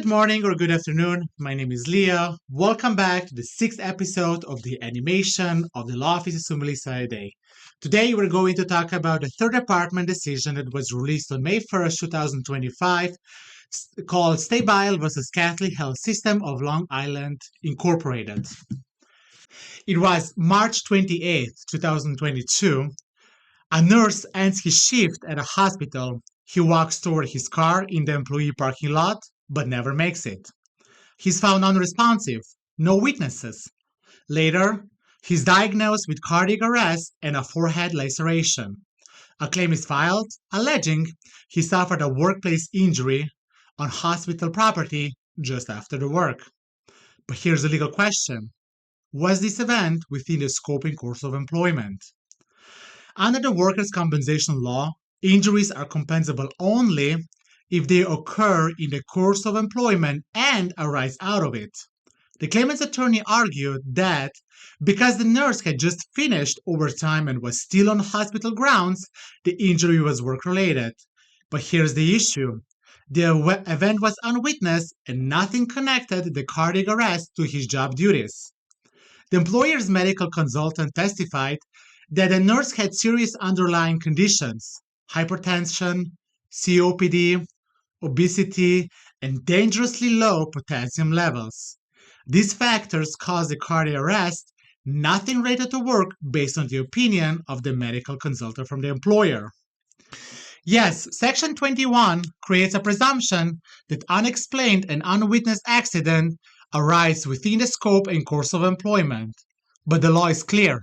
Good morning or good afternoon. My name is Leah. Welcome back to the sixth episode of the animation of the Law Office of Melissa Day. Today we're going to talk about the third department decision that was released on May 1st, 2025, called Stabile versus Cath Health System of Long Island Incorporated. It was March 28th, 2022. A nurse ends his shift at a hospital. He walks toward his car in the employee parking lot, but never makes it. He's found unresponsive, no witnesses. Later, he's diagnosed with cardiac arrest and a forehead laceration. A claim is filed alleging he suffered a workplace injury on hospital property just after the work. But here's the legal question. Was this event within the scope and course of employment? Under the workers' compensation law, injuries are compensable only if they occur in the course of employment and arise out of it. The claimant's attorney argued that because the nurse had just finished overtime and was still on hospital grounds, the injury was work-related. But here's the issue. The event was unwitnessed and nothing connected the cardiac arrest to his job duties. The employer's medical consultant testified that the nurse had serious underlying conditions, hypertension, COPD, obesity, and dangerously low potassium levels. These factors caused the cardiac arrest, nothing related to work based on the opinion of the medical consultant from the employer. Yes, Section 21 creates a presumption that unexplained and unwitnessed accident arise within the scope and course of employment. But the law is clear.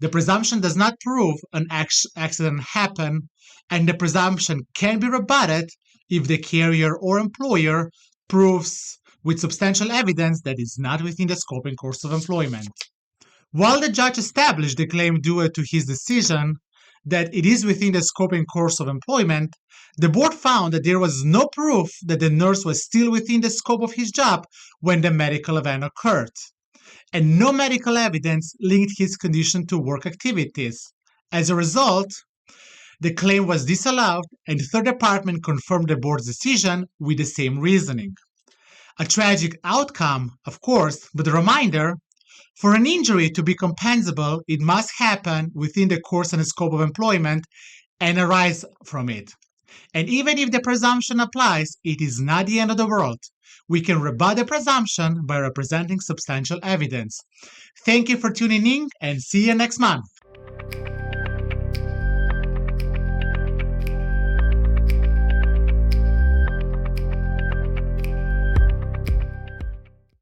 The presumption does not prove an accident happened, and the presumption can be rebutted if the carrier or employer proves with substantial evidence that is not within the scope and course of employment. While the judge established the claim due to his decision that it is within the scope and course of employment, the board found that there was no proof that the nurse was still within the scope of his job when the medical event occurred, and no medical evidence linked his condition to work activities. As a result, the claim was disallowed, and the third department confirmed the board's decision with the same reasoning. A tragic outcome, of course, but a reminder, for an injury to be compensable, it must happen within the course and scope of employment and arise from it. And even if the presumption applies, it is not the end of the world. We can rebut the presumption by representing substantial evidence. Thank you for tuning in and see you next month.